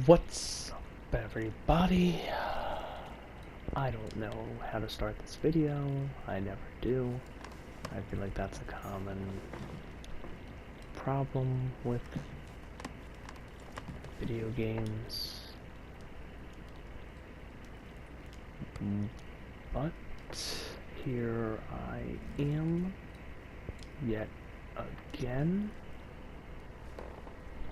What's up, everybody? I don't know how to start this video. I never do. I feel like that's a common problem with video games. But here I am yet again.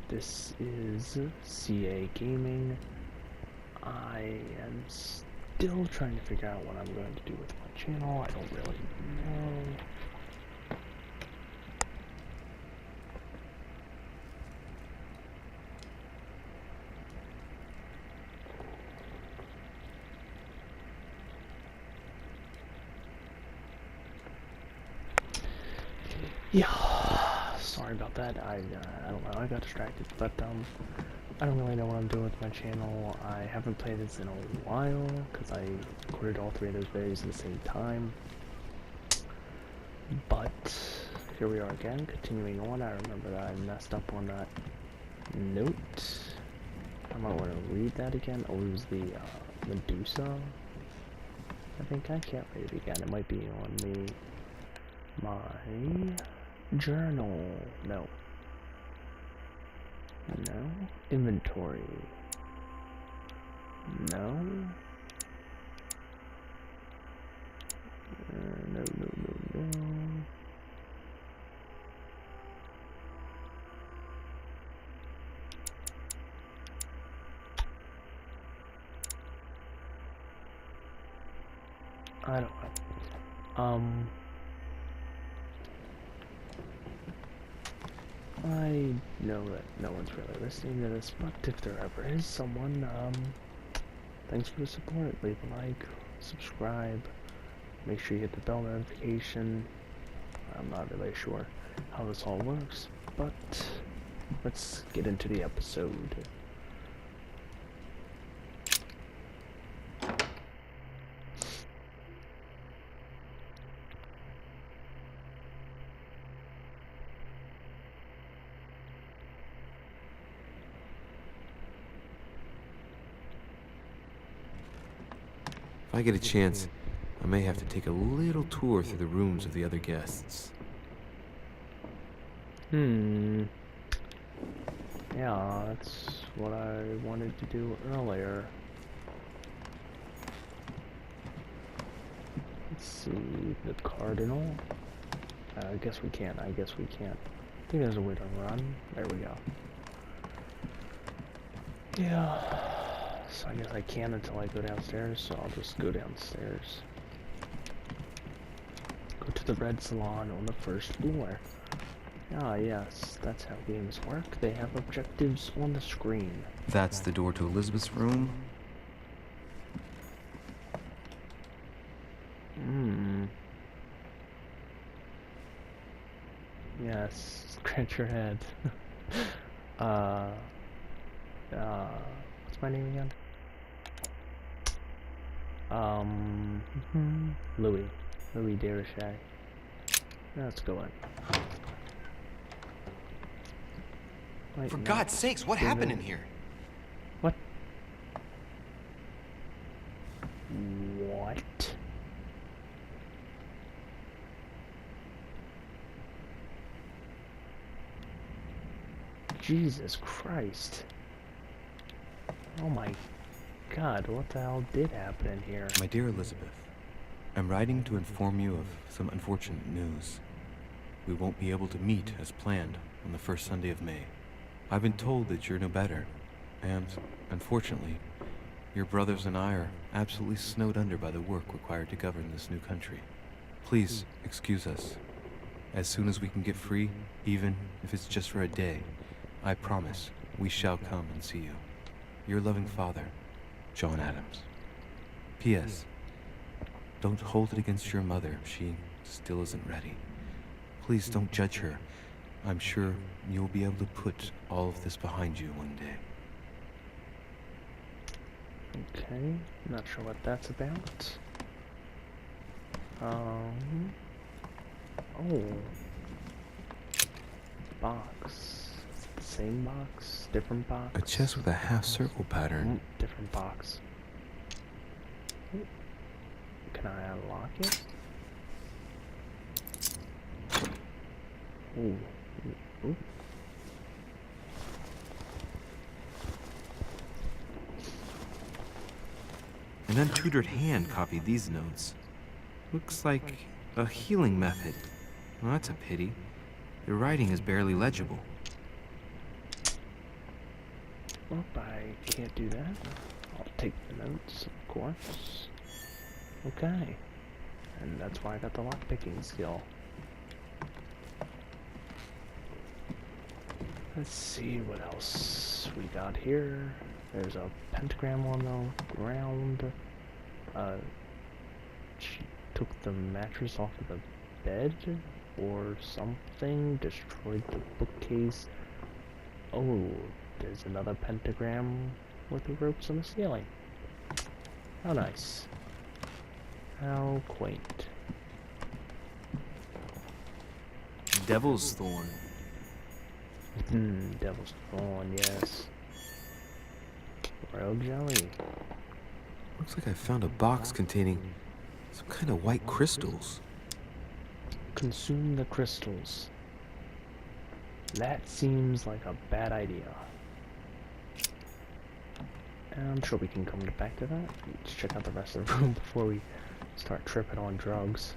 This is CA Gaming. I am still trying to figure out what I'm going to do with my channel. I don't really know. Yeah, sorry about that. I don't know. I got distracted, but I don't really know what I'm doing with my channel. I haven't played this in a while because I recorded all three of those videos at the same time. But here we are again, continuing on. I remember that I messed up on that note. I might want to read that again. Oh, it was the Medusa. I think I can't read it again. It might be on my journal. No. Inventory. No. No. I don't know. I know that no one's really listening to this, but if there ever is someone, thanks for the support. Leave a like, subscribe, make sure you hit the bell notification. I'm not really sure how this all works, but let's get into the episode. If I get a chance, I may have to take a little tour through the rooms of the other guests. Yeah, that's what I wanted to do earlier. Let's see, the Cardinal. I guess we can't. I think there's a way to run. There we go. Yeah. So I guess I can until I go downstairs, so I'll just go downstairs. Go to the Red Salon on the first floor. Ah, yes, that's how games work. They have objectives on the screen. That's the door to Elizabeth's room. Yes, scratch your head. What's my name again? Louis Derochet. Let's go in. Wait, For no. God's sakes, what happened in here? What? What? Jesus Christ. Oh my God, what the hell did happen in here? My dear Elizabeth, I'm writing to inform you of some unfortunate news. We won't be able to meet as planned on the first Sunday of May. I've been told that you're no better, and, unfortunately, your brothers and I are absolutely snowed under by the work required to govern this new country. Please excuse us. As soon as we can get free, even if it's just for a day, I promise we shall come and see you. Your loving father, John Adams. P.S. Don't hold it against your mother. She still isn't ready. Please don't judge her. I'm sure you'll be able to put all of this behind you one day. Okay, not sure what that's about. Oh. Box. Same box, different box. A chest with a half-circle pattern. Different box. Can I unlock it? Ooh. Ooh. An untutored hand copied these notes. Looks like a healing method. Well, that's a pity. Your writing is barely legible. Well, I can't do that. I'll take the notes, of course. Okay. And that's why I got the lockpicking skill. Let's see what else we got here. There's a pentagram on the ground. She took the mattress off of the bed or something, destroyed the bookcase. Oh, there's another pentagram with the ropes on the ceiling. How nice. How quaint. Devil's Thorn. Devil's Thorn, yes. Royal jelly. Looks like I found a box containing some kind of white crystals. Consume the crystals. That seems like a bad idea. And I'm sure we can come back to that. Let's check out the rest of the room before we start tripping on drugs.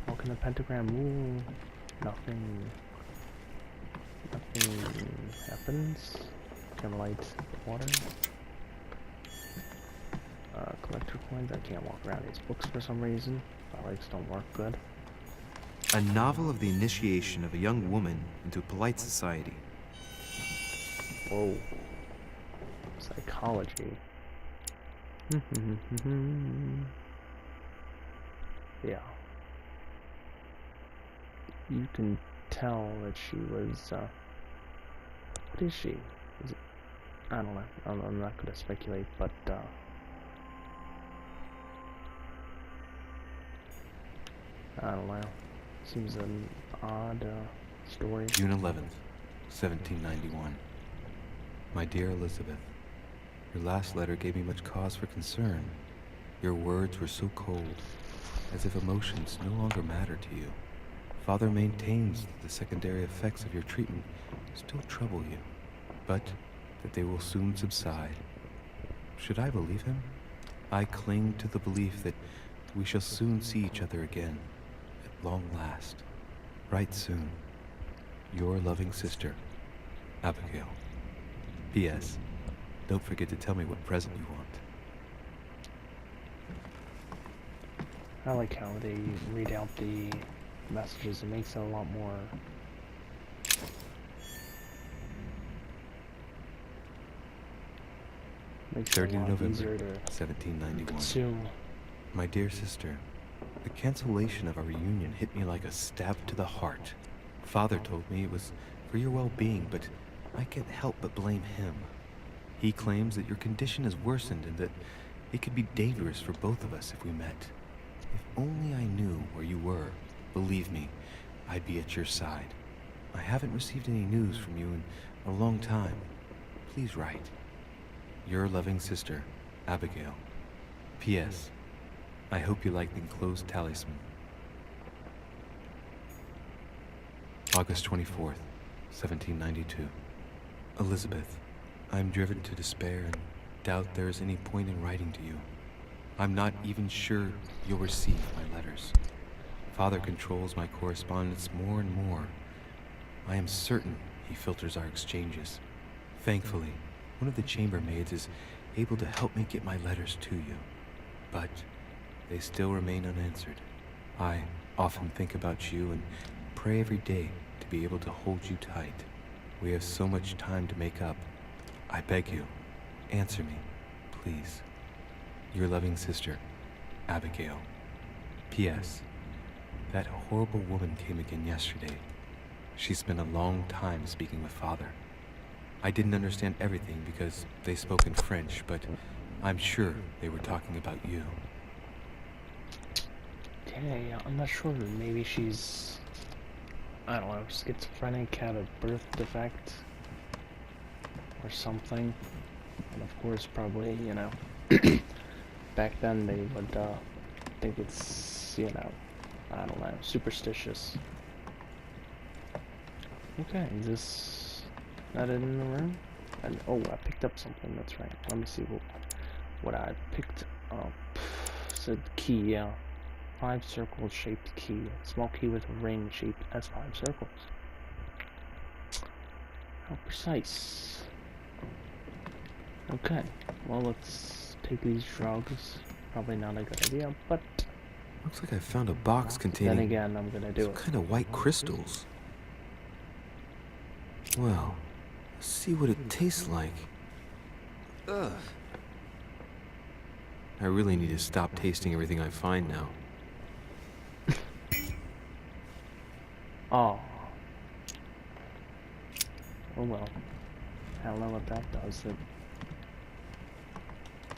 Walk in the pentagram. Ooh, nothing happens. Can light water. Collector coins. I can't walk around these books for some reason. My legs don't work good. A novel of the initiation of a young woman into polite society. Whoa. Psychology. Yeah. You can tell that she was, what is she? Is it, I don't know. I'm not gonna speculate, but, I don't know. Seems an odd, story. June 11th, 1791. My dear Elizabeth, your last letter gave me much cause for concern. Your words were so cold, as if emotions no longer matter to you. Father maintains that the secondary effects of your treatment still trouble you, but that they will soon subside. Should I believe him? I cling to the belief that we shall soon see each other again, at long last. Write soon. Your loving sister, Abigail. P.S. Don't forget to tell me what present you want. I like how they read out the messages. It makes it a lot more makes it a 30 lot November, easier to 1791. consume. My dear sister, the cancellation of our reunion hit me like a stab to the heart. Father told me it was for your well-being, but I can't help but blame him. He claims that your condition has worsened and that it could be dangerous for both of us if we met. If only I knew where you were, believe me, I'd be at your side. I haven't received any news from you in a long time. Please write. Your loving sister, Abigail. P.S. I hope you like the enclosed talisman. August 24th, 1792. Elizabeth, I am driven to despair and doubt there is any point in writing to you. I'm not even sure you'll receive my letters. Father controls my correspondence more and more. I am certain he filters our exchanges. Thankfully, one of the chambermaids is able to help me get my letters to you. But they still remain unanswered. I often think about you and pray every day to be able to hold you tight. We have so much time to make up. I beg you, answer me, please. Your loving sister, Abigail. P.S. That horrible woman came again yesterday. She spent a long time speaking with Father. I didn't understand everything because they spoke in French, but I'm sure they were talking about you. Okay, I'm not sure. Maybe she's I don't know, schizophrenic, had a birth defect or something. And of course, probably, you know, back then they would think it's, you know, I don't know, superstitious. Okay, is this not it in the room? And oh, I picked up something, that's right. Let me see what I picked up. Said key, yeah. 5 circle shaped key. Small key with a ring shaped as 5 circles. How precise. Okay, well, let's take these drugs. Probably not a good idea, but Looks like I found a box containing then again, I'm gonna do some it. kind of white crystals. Well, let's see what it tastes like. Ugh. I really need to stop tasting everything I find now. Oh. Oh well. I don't know what that does.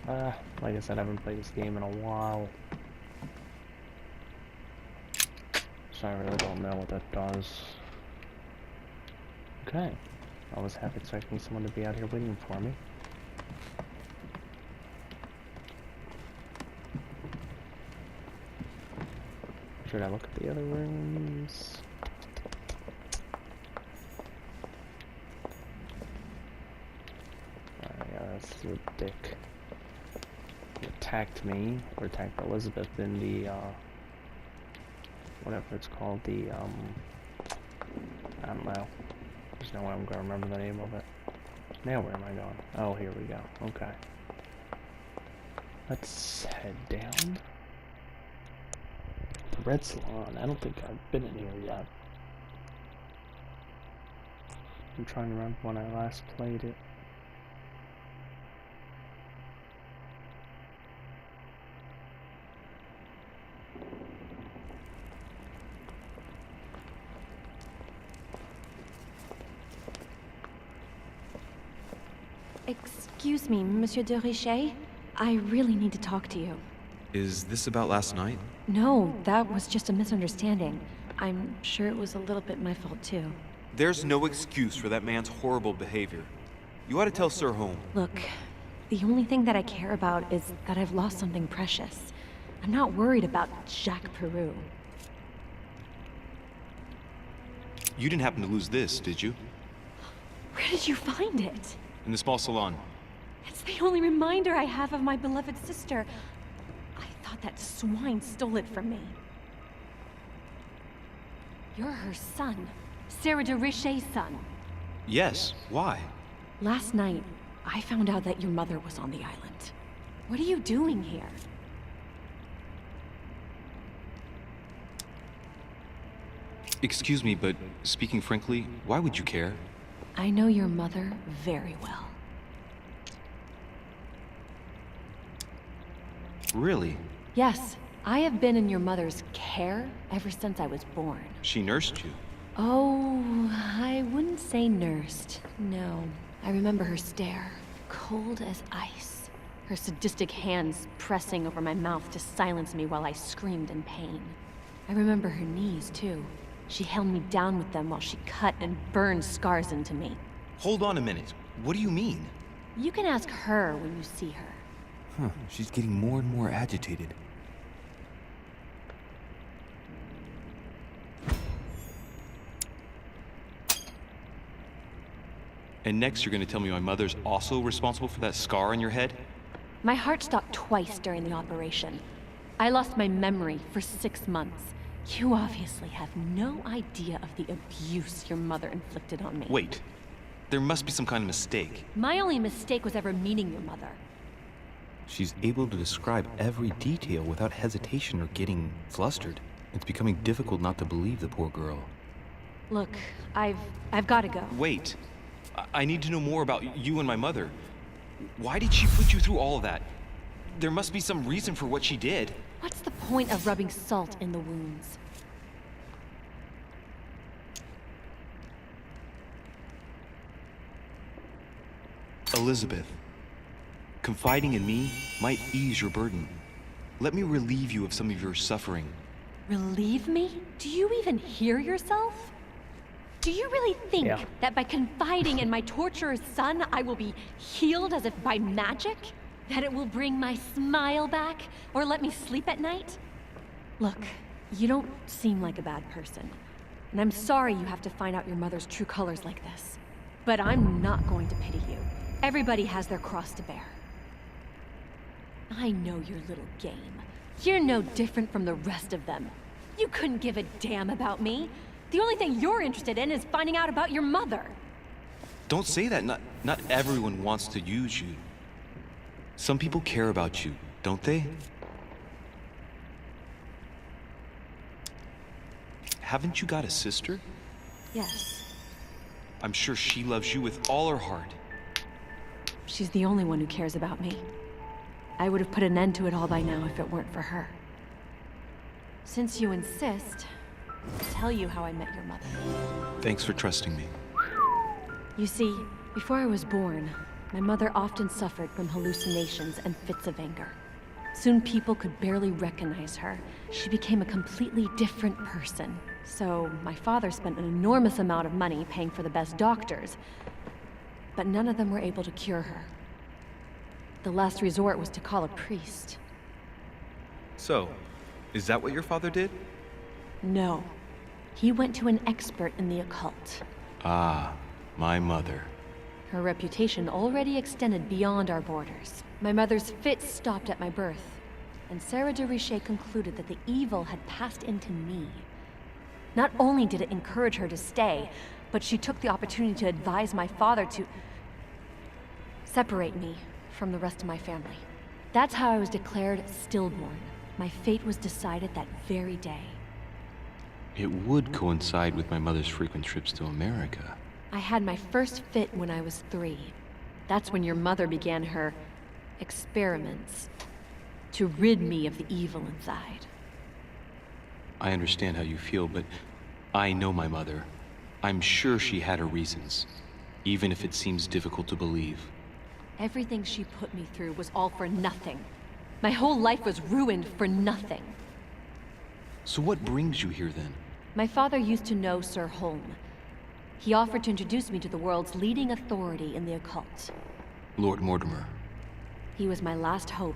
Like I said, I haven't played this game in a while. So I really don't know what that does. Okay. I was half expecting someone to be out here waiting for me. Should I look at the other rooms? Yeah, that's the dick. He attacked me, or attacked Elizabeth in the, whatever it's called, the, I don't know. There's no way I'm gonna remember the name of it. Now where am I going? Oh, here we go. Okay. Let's head down. The Red Salon. I don't think I've been in here yet. I'm trying to remember when I last played it. Excuse me, Monsieur de Richet? I really need to talk to you. Is this about last night? No, that was just a misunderstanding. I'm sure it was a little bit my fault, too. There's no excuse for that man's horrible behavior. You ought to tell Sir Holmes. Look, the only thing that I care about is that I've lost something precious. I'm not worried about Jacques Peru. You didn't happen to lose this, did you? Where did you find it? In the small salon. It's the only reminder I have of my beloved sister. I thought that swine stole it from me. You're her son. Sarah de Richet's son. Yes, why? Last night, I found out that your mother was on the island. What are you doing here? Excuse me, but speaking frankly, why would you care? I know your mother very well. Really? Yes, I have been in your mother's care ever since I was born. She nursed you. Oh, I wouldn't say nursed. No. I remember her stare, cold as ice. Her sadistic hands pressing over my mouth to silence me while I screamed in pain. I remember her knees, too. She held me down with them while she cut and burned scars into me. Hold on a minute. What do you mean? You can ask her when you see her. Huh, she's getting more and more agitated. And next you're gonna tell me my mother's also responsible for that scar on your head? My heart stopped twice during the operation. I lost my memory for 6 months. You obviously have no idea of the abuse your mother inflicted on me. Wait. There must be some kind of mistake. My only mistake was ever meeting your mother. She's able to describe every detail without hesitation or getting flustered. It's becoming difficult not to believe the poor girl. Look, I've got to go. Wait. I need to know more about you and my mother. Why did she put you through all of that? There must be some reason for what she did. What's the point of rubbing salt in the wounds? Elizabeth, confiding in me might ease your burden. Let me relieve you of some of your suffering. Relieve me? Do you even hear yourself? Do you really think Yeah. that by confiding in my torturer's son, I will be healed as if by magic? That it will bring my smile back? Or let me sleep at night? Look, you don't seem like a bad person. And I'm sorry you have to find out your mother's true colors like this. But I'm not going to pity you. Everybody has their cross to bear. I know your little game. You're no different from the rest of them. You couldn't give a damn about me. The only thing you're interested in is finding out about your mother. Don't say that. Not everyone wants to use you. Some people care about you, don't they? Haven't you got a sister? Yes. I'm sure she loves you with all her heart. She's the only one who cares about me. I would have put an end to it all by now if it weren't for her. Since you insist, I'll tell you how I met your mother. Thanks for trusting me. You see, before I was born, my mother often suffered from hallucinations and fits of anger. Soon people could barely recognize her. She became a completely different person. So my father spent an enormous amount of money paying for the best doctors, but none of them were able to cure her. The last resort was to call a priest. So, is that what your father did? No. He went to an expert in the occult. Ah, my mother. Her reputation already extended beyond our borders. My mother's fits stopped at my birth, and Sarah de Richet concluded that the evil had passed into me. Not only did it encourage her to stay, but she took the opportunity to advise my father to separate me from the rest of my family. That's how I was declared stillborn. My fate was decided that very day. It would coincide with my mother's frequent trips to America. I had my first fit when I was 3. That's when your mother began her experiments to rid me of the evil inside. I understand how you feel, but I know my mother. I'm sure she had her reasons, even if it seems difficult to believe. Everything she put me through was all for nothing. My whole life was ruined for nothing. So what brings you here then? My father used to know Sir Holm. He offered to introduce me to the world's leading authority in the occult. Lord Mortimer. He was my last hope.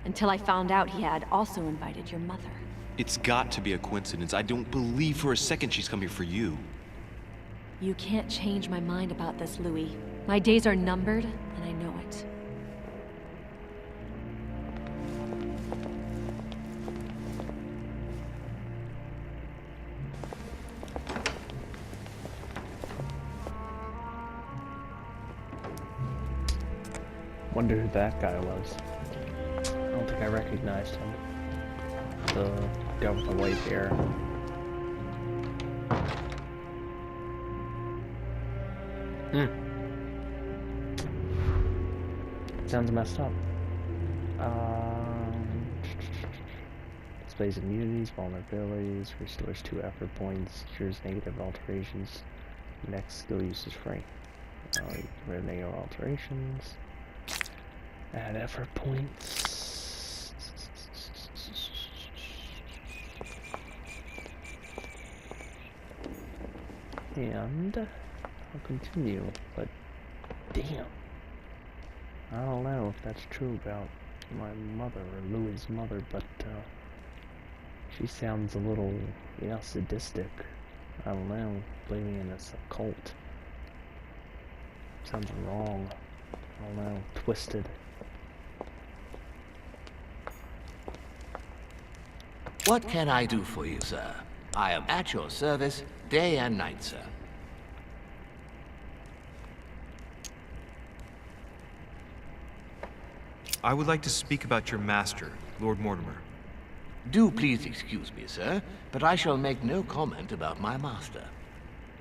Until I found out he had also invited your mother. It's got to be a coincidence. I don't believe for a second she's come here for you. You can't change my mind about this, Louis. My days are numbered, and I know it. Wonder who that guy was. I don't think I recognized him. The guy with the white hair. Sounds messed up. Displays immunities, vulnerabilities, restores 2 effort points, cures negative alterations. Next skill use is free. You can get rid of negative alterations. Add effort points. And I'll continue, but damn. I don't know if that's true about my mother or Louis' mother, but she sounds a little, sadistic. I don't know, believing in this occult. Sounds wrong. I don't know, twisted. What can I do for you, sir? I am at your service, day and night, sir. I would like to speak about your master, Lord Mortimer. Do please excuse me, sir, but I shall make no comment about my master.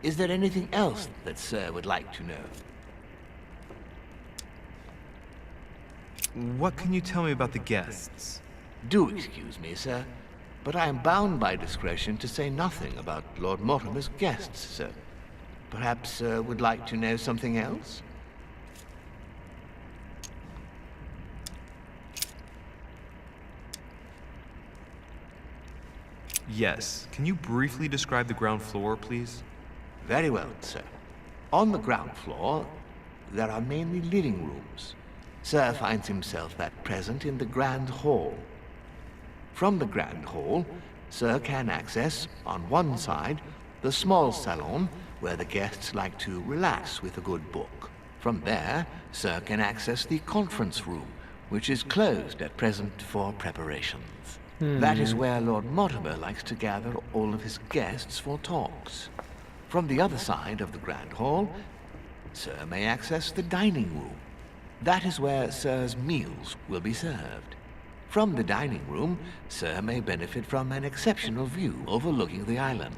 Is there anything else that sir would like to know? What can you tell me about the guests? Do excuse me, sir, but I am bound by discretion to say nothing about Lord Mortimer's guests, sir. Perhaps sir would like to know something else? Yes. Can you briefly describe the ground floor, please? Very well, sir. On the ground floor, there are mainly living rooms. Sir finds himself at present in the Grand Hall. From the Grand Hall, Sir can access, on one side, the small salon where the guests like to relax with a good book. From there, Sir can access the conference room, which is closed at present for preparations. That is where Lord Mortimer likes to gather all of his guests for talks. From the other side of the Grand Hall, Sir may access the dining room. That is where Sir's meals will be served. From the dining room, Sir may benefit from an exceptional view overlooking the island.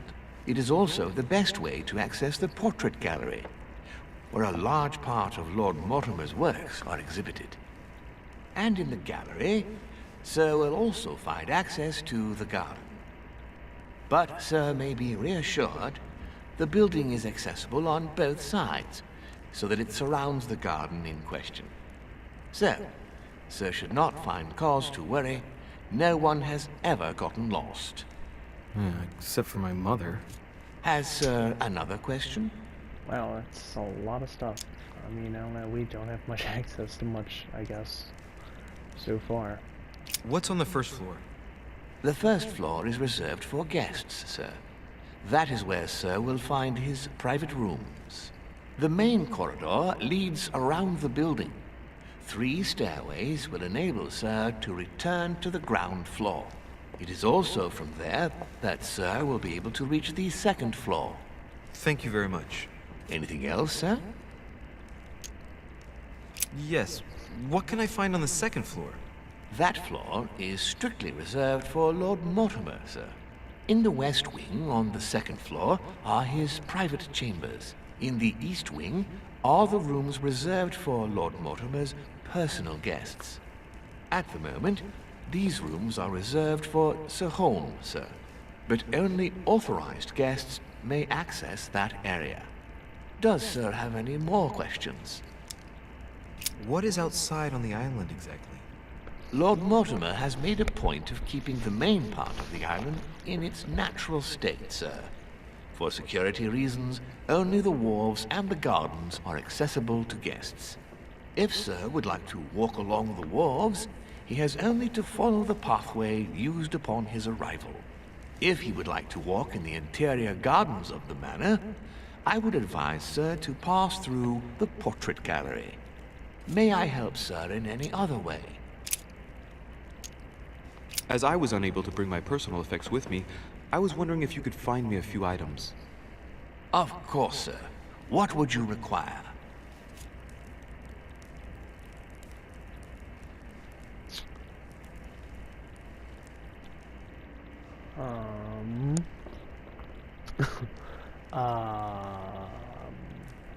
It is also the best way to access the portrait gallery, where a large part of Lord Mortimer's works are exhibited. And in the gallery, Sir will also find access to the garden. But Sir may be reassured the building is accessible on both sides, so that it surrounds the garden in question. So, Sir should not find cause to worry. No one has ever gotten lost. Except for my mother. Has Sir another question? Wow, that's a lot of stuff. I mean, I don't know, we don't have much access to much, I guess, so far. What's on the first floor? The first floor is reserved for guests, sir. That is where Sir will find his private rooms. The main corridor leads around the building. 3 stairways will enable Sir to return to the ground floor. It is also from there that Sir will be able to reach the second floor. Thank you very much. Anything else, sir? Yes. What can I find on the second floor? That floor is strictly reserved for Lord Mortimer, sir. In the west wing on the second floor are his private chambers. In the east wing are the rooms reserved for Lord Mortimer's personal guests. At the moment, these rooms are reserved for Sir Holmes, sir. But only authorized guests may access that area. Does Sir have any more questions? What is outside on the island exactly? Lord Mortimer has made a point of keeping the main part of the island in its natural state, sir. For security reasons, only the wharves and the gardens are accessible to guests. If Sir would like to walk along the wharves, he has only to follow the pathway used upon his arrival. If he would like to walk in the interior gardens of the manor, I would advise Sir to pass through the portrait gallery. May I help Sir in any other way? As I was unable to bring my personal effects with me, I was wondering if you could find me a few items. Of course, sir. What would you require?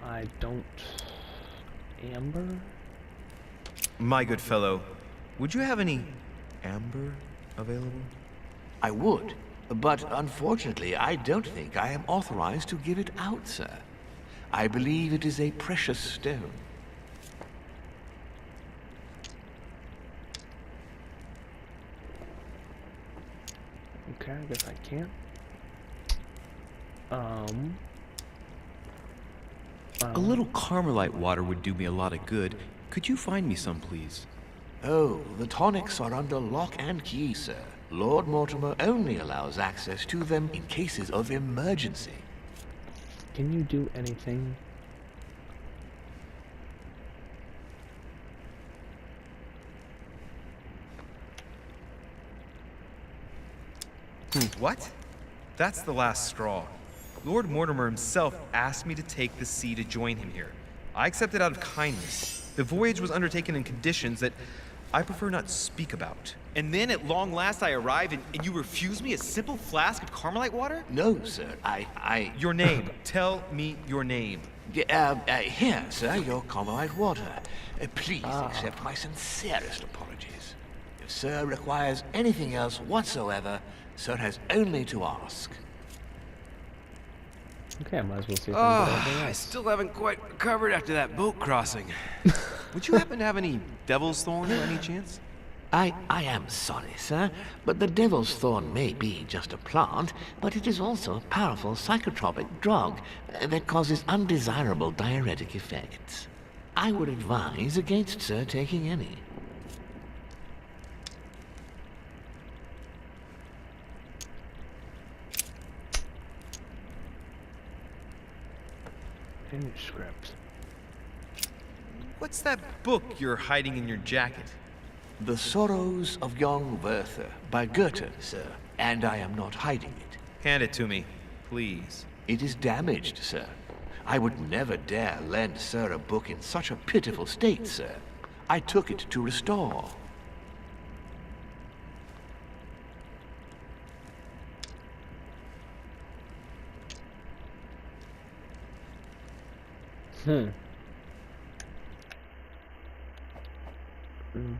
I don't... Amber? My good fellow, would you have any amber available? I would, but unfortunately I don't think I am authorized to give it out, sir. I believe it is a precious stone. Okay, I guess I can't. A little Carmelite water would do me a lot of good. Could you find me some, please? Oh, the tonics are under lock and key, sir. Lord Mortimer only allows access to them in cases of emergency. Can you do anything? What? That's the last straw. Lord Mortimer himself asked me to take the sea to join him here. I accepted out of kindness. The voyage was undertaken in conditions that I prefer not speak about. And then at long last I arrive and you refuse me a simple flask of Carmelite water? No, sir, I... Your name. Tell me your name. Here, sir, your Carmelite water. Please accept my sincerest apologies. If Sir requires anything else whatsoever, Sir has only to ask. Okay, I might as well see if I can get anything I else. still haven't quite recovered after that boat crossing. Would you happen to have any devil's thorn by any chance? I am sorry, sir, but the Devil's Thorn may be just a plant, but it is also a powerful psychotropic drug that causes undesirable diuretic effects. I would advise against, sir, taking any. Manuscript. What's that book you're hiding in your jacket? The Sorrows of Young Werther by Goethe, sir, and I am not hiding it. Hand it to me, please. It is damaged, sir. I would never dare lend sir a book in such a pitiful state, sir. I took it to restore.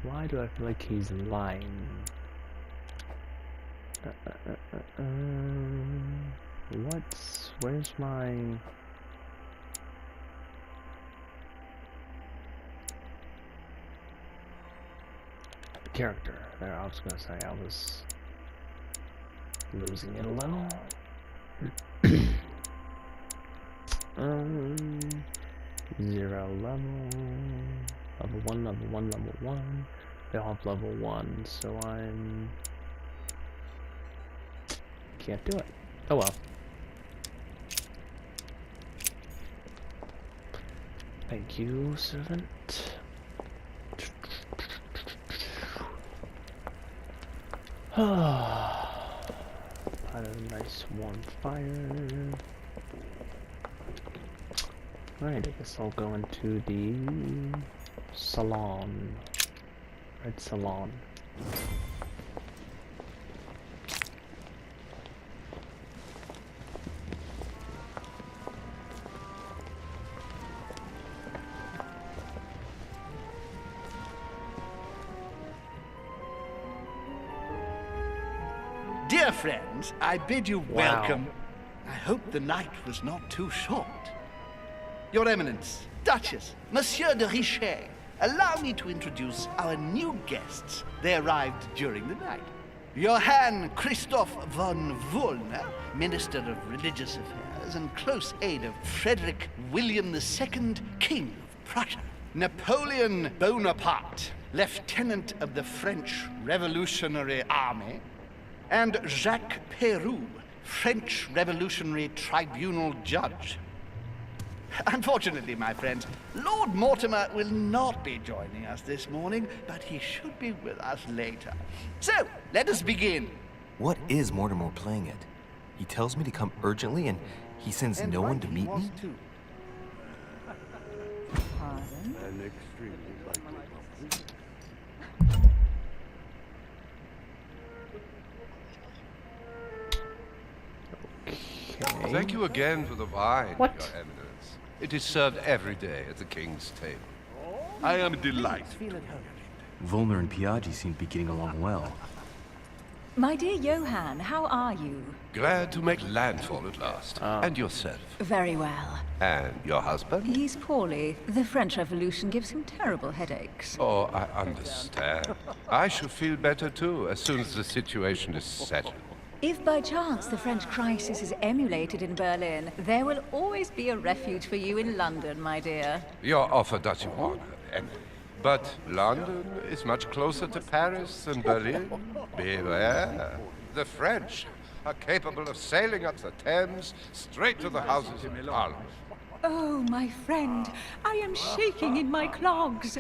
Why do I feel like he's lying? Where's my... character? There, I was gonna say I was losing it a little. Zero level. Level 1, level 1, level 1. They all have level 1, so I'm... can't do it. Oh well. Thank you, servant. Had a nice warm fire. Alright, I guess I'll go into the salon. Red salon. Dear friends, I bid you Wow. welcome. I hope the night was not too short. Your Eminence, Duchess, Monsieur de Richet, allow me to introduce our new guests. They arrived during the night. Johann Christoph von Wollner, Minister of Religious Affairs and close aide of Frederick William II, King of Prussia. Napoleon Bonaparte, Lieutenant of the French Revolutionary Army. And Jacques Peroux, French Revolutionary Tribunal Judge. Unfortunately, my friends, Lord Mortimer will not be joining us this morning, but he should be with us later. So, let us begin. What is Mortimer playing at? He tells me to come urgently and he sends And no one right to he meet was me? too. Okay. Thank you again for the wine, What? Your Eminence. It is served every day at the king's table. I am delighted. Volner and Piaggi seem to be getting along well. My dear Johann, how are you? Glad to make landfall at last. And yourself. Very well. And your husband? He's poorly. The French Revolution gives him terrible headaches. Oh, I understand. I shall feel better too as soon as the situation is settled. If by chance the French crisis is emulated in Berlin, there will always be a refuge for you in London, my dear. Your offer does you honor, Emily. But London is much closer to Paris than Berlin. Beware. The French are capable of sailing up the Thames straight to the Houses of Parliament. Oh, my friend, I am shaking in my clogs.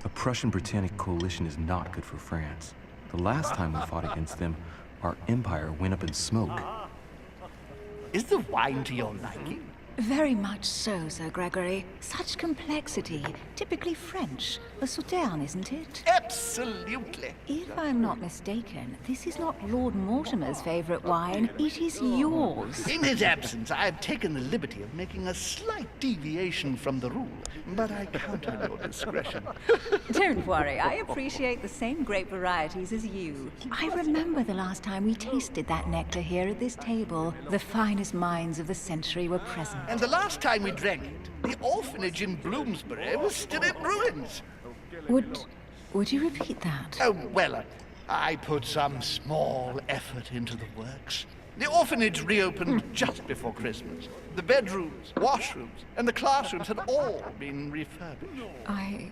A Prussian-Britannic coalition is not good for France. The last time we fought against them, our empire went up in smoke. Is the wine to your liking? Very much so, Sir Gregory. Such complexity. Typically French. A Sauterne, isn't it? Absolutely. If I'm not mistaken, this is not Lord Mortimer's favorite wine. It is yours. In his absence, I have taken the liberty of making a slight deviation from the rule, but I count on your discretion. Don't worry, I appreciate the same grape varieties as you. I remember the last time we tasted that nectar here at this table. The finest minds of the century were present. And the last time we drank it, the orphanage in Bloomsbury was still in ruins. Would you repeat that? Oh, well, I put some small effort into the works. The orphanage reopened just before Christmas. The bedrooms, washrooms, and the classrooms had all been refurbished. I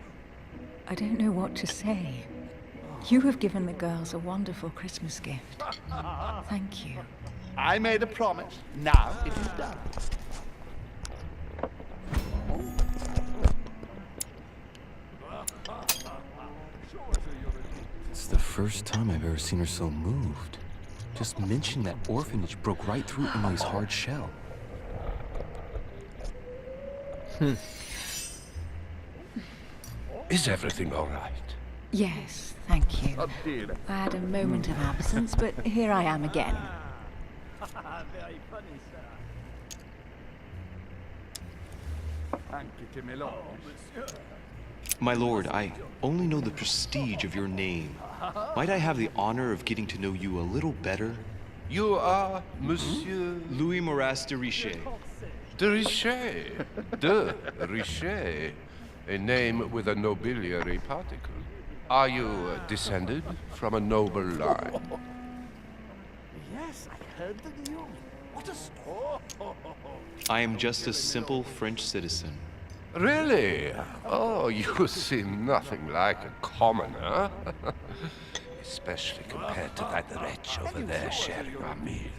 don't know what to say. You have given the girls a wonderful Christmas gift. Thank you. I made a promise. Now it is done. It's the first time I've ever seen her so moved. Just mention that orphanage broke right through Emily's hard shell. Is everything all right? Yes, thank you. I had a moment of absence, but here I am again. My lord, I only know the prestige of your name. Might I have the honor of getting to know you a little better? You are Monsieur Louis Moras de Richet. de Richet. De Richet. A name with a nobiliary particle. Are you descended from a noble line? Yes, I heard the news. What a story. I am just a simple French citizen. Really? Oh, you seem nothing like a commoner. Especially compared to that wretch over there sharing our meal.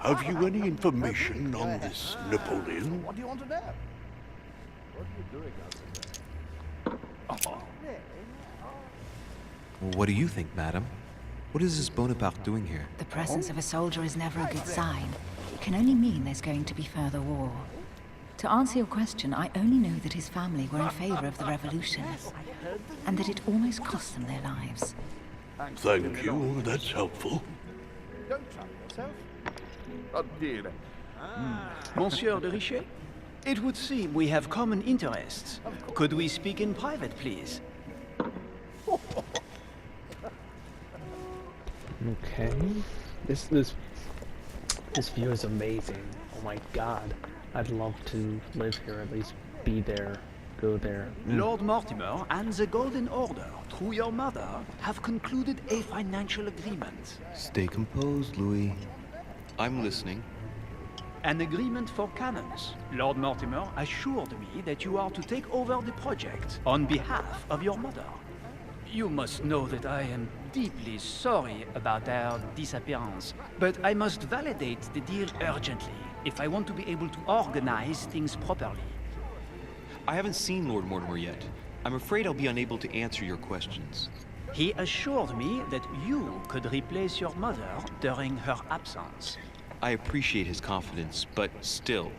Have you any information on this Napoleon? What do you want to know? What do you think, madam? What is this Bonaparte doing here? The presence of a soldier is never a good sign. It can only mean there's going to be further war. To answer your question, I only know that his family were in favor of the revolution, and that it almost cost them their lives. Thank you, that's helpful. Don't trouble yourself. Monsieur de Richet? It would seem we have common interests. Could we speak in private, please? Okay. This view is amazing. Oh my god. I'd love to live here, at least be there, go there. Lord Mortimer and the Golden Order, through your mother, have concluded a financial agreement. Stay composed, Louis. I'm listening. An agreement for cannons. Lord Mortimer assured me that you are to take over the project on behalf of your mother. You must know that I am deeply sorry about their disappearance, but I must validate the deal urgently if I want to be able to organize things properly. I haven't seen Lord Mortimer yet. I'm afraid I'll be unable to answer your questions. He assured me that you could replace your mother during her absence. I appreciate his confidence, but still,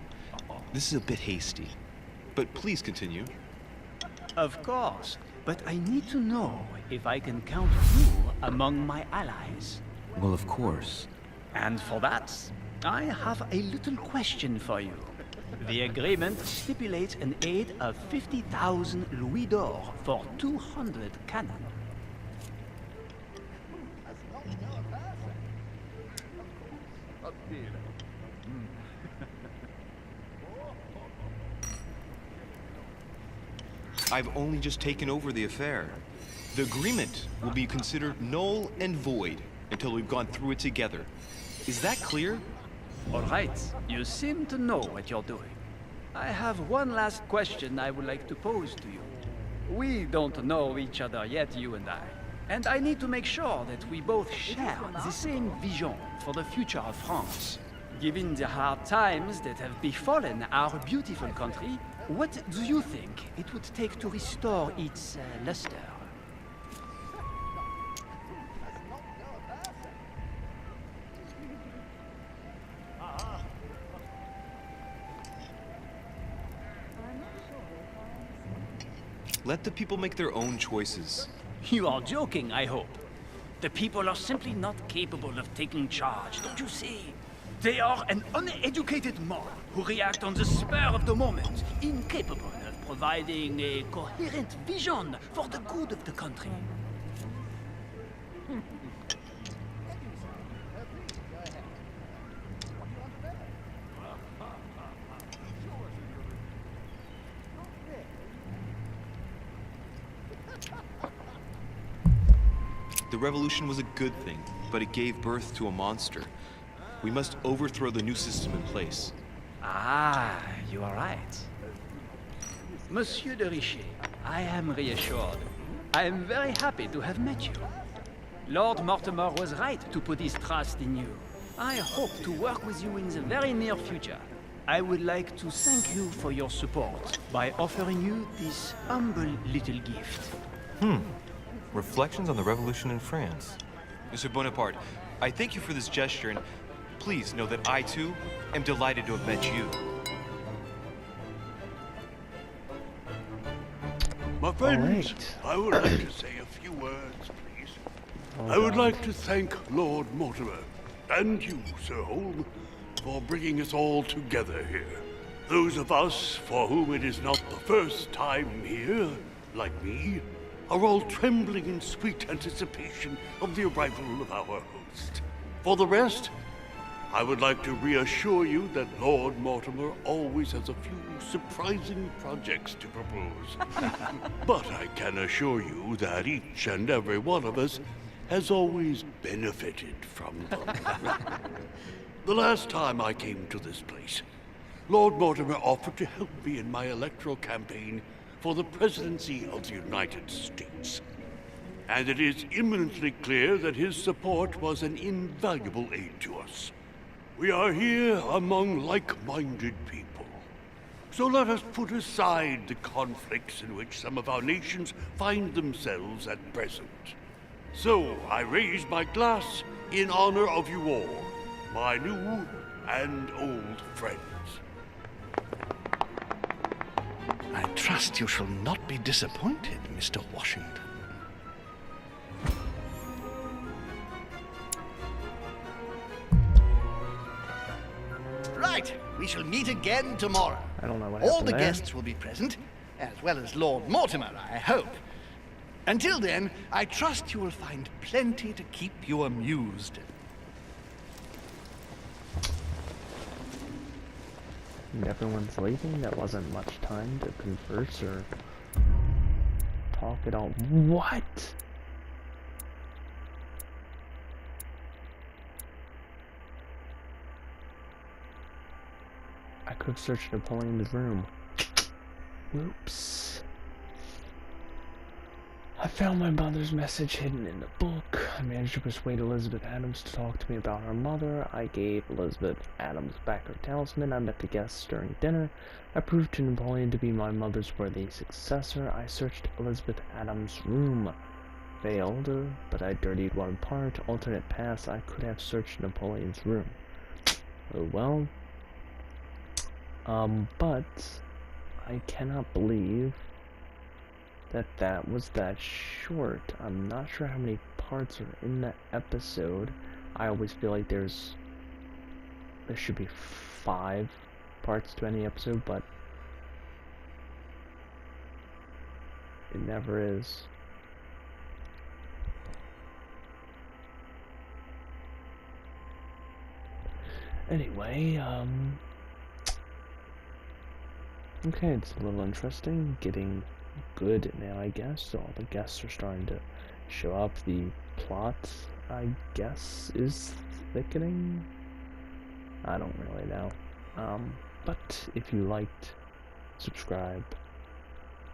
this is a bit hasty. But please continue. Of course, but I need to know if I can count you among my allies. Well, of course. And for that, I have a little question for you. The agreement stipulates an aid of 50,000 louis d'or for 200 cannon. I've only just taken over the affair. The agreement will be considered null and void until we've gone through it together. Is that clear? All right, you seem to know what you're doing. I have one last question I would like to pose to you. We don't know each other yet, you and I need to make sure that we both share the same vision for the future of France. Given the hard times that have befallen our beautiful country, what do you think it would take to restore its luster? Let the people make their own choices. You are joking, I hope. The people are simply not capable of taking charge, don't you see? They are an uneducated mob who react on the spur of the moment, incapable of providing a coherent vision for the good of the country. The revolution was a good thing, but it gave birth to a monster. We must overthrow the new system in place. Ah, you are right. Monsieur de Richet, I am reassured. I am very happy to have met you. Lord Mortimer was right to put his trust in you. I hope to work with you in the very near future. I would like to thank you for your support by offering you this humble little gift. Reflections on the Revolution in France. Mr. Bonaparte, I thank you for this gesture, and please know that I, too, am delighted to have met you. My friends, right. I would like to say a few words, please. I would like to thank Lord Mortimer, and you, Sir Holm, for bringing us all together here. Those of us for whom it is not the first time here, like me, are all trembling in sweet anticipation of the arrival of our host. For the rest, I would like to reassure you that Lord Mortimer always has a few surprising projects to propose. But I can assure you that each and every one of us has always benefited from them. The last time I came to this place, Lord Mortimer offered to help me in my electoral campaign for the presidency of the United States. And it is eminently clear that his support was an invaluable aid to us. We are here among like-minded people. So let us put aside the conflicts in which some of our nations find themselves at present. So I raise my glass in honor of you all, my new and old friends. I trust you shall not be disappointed, Mr. Washington. Right, we shall meet again tomorrow. I don't know what All happened the there. guests will be present, as well as Lord Mortimer, I hope. Until then, I trust you will find plenty to keep you amused. And everyone's leaving. There wasn't much time to converse or talk at all. What? I could have searched Napoleon's room. Oops. I found my mother's message hidden in the book. I managed to persuade Elizabeth Adams to talk to me about her mother. I gave Elizabeth Adams back her talisman. I met the guests during dinner. I proved to Napoleon to be my mother's worthy successor. I searched Elizabeth Adams' room. Failed, but I dirtied one part. Alternate paths. I could have searched Napoleon's room. Oh well. But I cannot believe that was that short. I'm not sure how many parts are in the episode. I always feel like there should be 5 parts to any episode, but it never is. Anyway, okay, it's a little interesting, getting good now, I guess. So all the guests are starting to show up. The plot, I guess, is thickening. I don't really know. But if you liked, subscribe,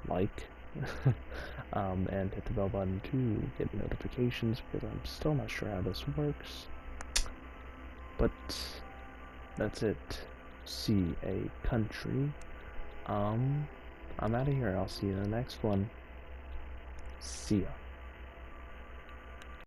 like, and hit the bell button to get notifications, because I'm still not sure how this works. But that's it. See a country. I'm out of here. I'll see you in the next one. See ya.